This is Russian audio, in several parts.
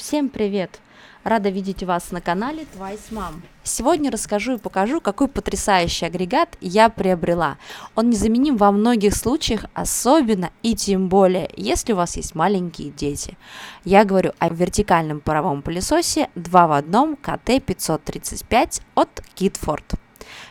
Всем привет! Рада видеть вас на канале Twice Mom. Сегодня расскажу и покажу, какой потрясающий агрегат я приобрела. Он незаменим во многих случаях, особенно и тем более, если у вас есть маленькие дети. Я говорю о вертикальном паровом пылесосе 2 в 1 КТ-535 от Kidford.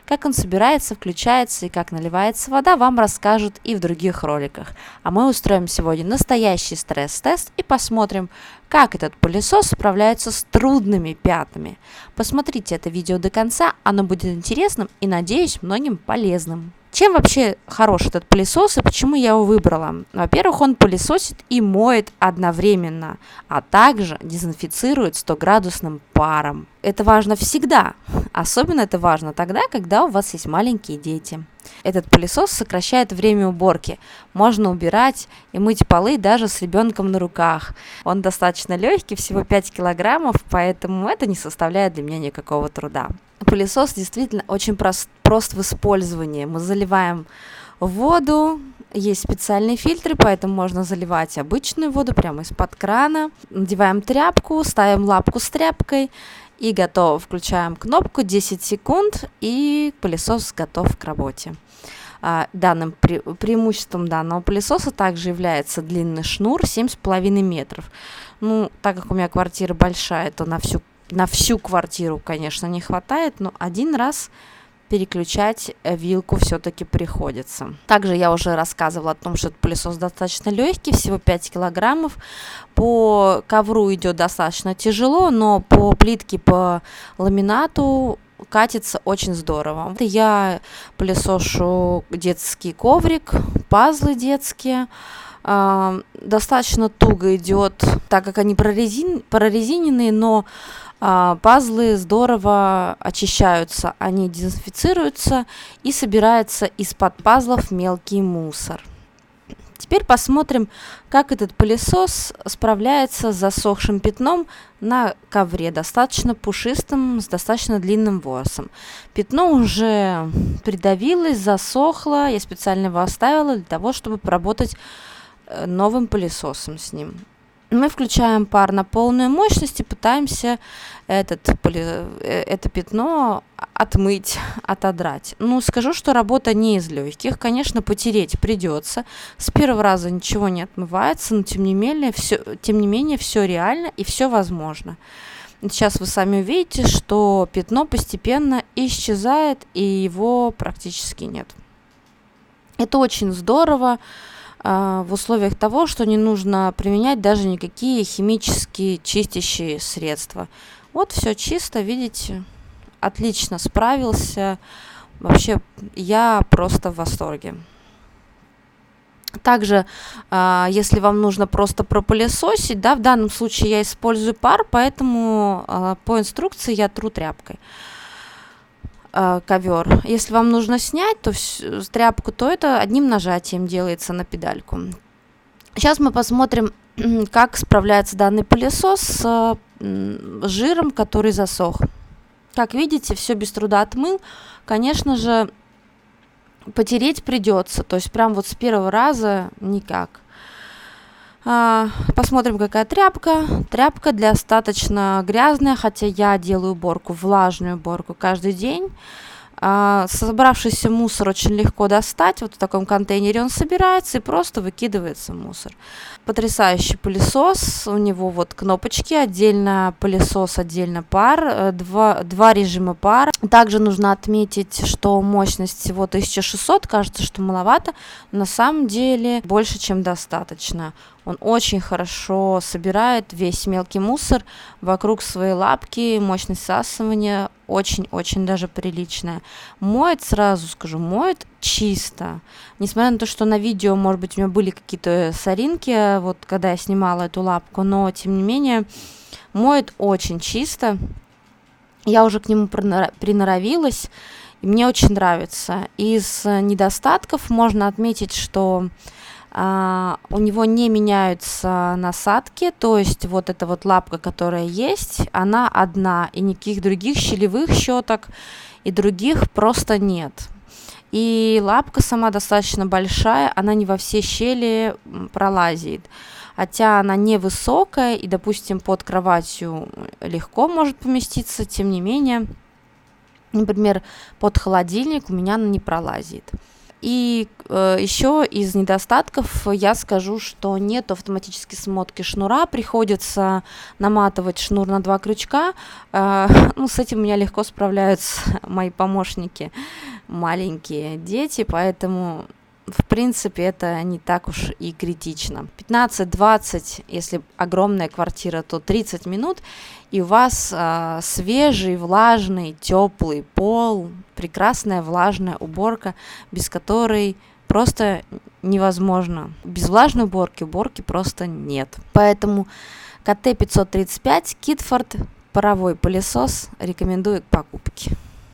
Как он собирается, включается и как наливается вода, вам расскажут и в других роликах. А мы устроим сегодня настоящий стресс-тест и посмотрим, как этот пылесос справляется с трудными пятнами. Посмотрите это видео до конца, оно будет интересным и, надеюсь, многим полезным. Чем вообще хорош этот пылесос и почему я его выбрала? Во-первых, он пылесосит и моет одновременно, а также дезинфицирует 100-градусным паром. Это важно всегда, особенно это важно тогда, когда у вас есть маленькие дети. Этот пылесос сокращает время уборки. Можно убирать и мыть полы даже с ребенком на руках. Он достаточно легкий, всего 5 килограммов, поэтому это не составляет для меня никакого труда. Пылесос действительно очень прост в использовании. Мы заливаем воду, есть специальные фильтры, поэтому можно заливать обычную воду прямо из-под крана. Надеваем тряпку, ставим лапку с тряпкой и готово. Включаем кнопку, 10 секунд, и пылесос готов к работе. Преимуществом данного пылесоса также является длинный шнур 7,5 метров. Так как у меня квартира большая, то на всю квартиру, конечно, не хватает, но один раз переключать вилку все-таки приходится. Также я уже рассказывала о том, что этот пылесос достаточно легкий, всего 5 килограммов. По ковру идет достаточно тяжело, но по плитке, по ламинату катится очень здорово. Я пылесошу детский коврик, пазлы детские. Достаточно туго идет, так как они прорезиненные, но пазлы здорово очищаются, они дезинфицируются и собирается из-под пазлов мелкий мусор. Теперь посмотрим, как этот пылесос справляется с засохшим пятном на ковре, достаточно пушистым, с достаточно длинным ворсом. Пятно уже придавилось, засохло, я специально его оставила для того, чтобы поработать новым пылесосом с ним. Мы включаем пар на полную мощность и пытаемся это пятно отмыть, отодрать. Скажу, что работа не из легких. Конечно, потереть придется. С первого раза ничего не отмывается, но тем не менее все реально и все возможно. Сейчас вы сами увидите, что пятно постепенно исчезает и его практически нет. Это очень здорово. В условиях того, что не нужно применять даже никакие химические чистящие средства. Вот все чисто, видите, отлично справился. Вообще, я просто в восторге. Также, если вам нужно просто пропылесосить, в данном случае я использую пар, поэтому по инструкции я тру тряпкой ковер. Если вам нужно снять тряпку, то это одним нажатием делается на педальку. Сейчас мы посмотрим, как справляется данный пылесос с жиром, который засох. Как видите, все без труда отмыл. Конечно же, потереть придется, то есть прям вот с первого раза никак. Посмотрим, какая тряпка. Тряпка достаточно грязная, хотя я делаю влажную уборку каждый день. Собравшийся мусор очень легко достать. Вот в таком контейнере он собирается и просто выкидывается мусор. Потрясающий пылесос. У него вот кнопочки. Отдельно пылесос, отдельно пар. Два режима пара. Также нужно отметить, что мощность всего 1600. Кажется, что маловато. Но на самом деле больше, чем достаточно. Он очень хорошо собирает весь мелкий мусор вокруг своей лапки. Мощность всасывания очень-очень даже приличная. Моет, сразу скажу, моет чисто. Несмотря на то, что на видео, может быть, у меня были какие-то соринки, вот когда я снимала эту лапку, но, тем не менее, моет очень чисто. Я уже к нему приноровилась, и мне очень нравится. Из недостатков можно отметить, что у него не меняются насадки, то есть вот эта вот лапка, которая есть, она одна, и никаких других щелевых щеток и других просто нет. И лапка сама достаточно большая, она не во все щели пролазит. хотя она невысокая и, допустим, под кроватью легко может поместиться, тем не менее, например, под холодильник у меня она не пролазит. И еще из недостатков я скажу, что нет автоматической смотки шнура, приходится наматывать шнур на 2 крючка. С этим у меня легко справляются мои помощники, маленькие дети, поэтому в принципе это не так уж и критично. 15-20, если огромная квартира, то 30 минут, и у вас свежий, влажный, теплый пол, прекрасная влажная уборка, без которой просто невозможно. Без влажной уборки просто нет. Поэтому КТ-535 Китфорд паровой пылесос рекомендую к покупке.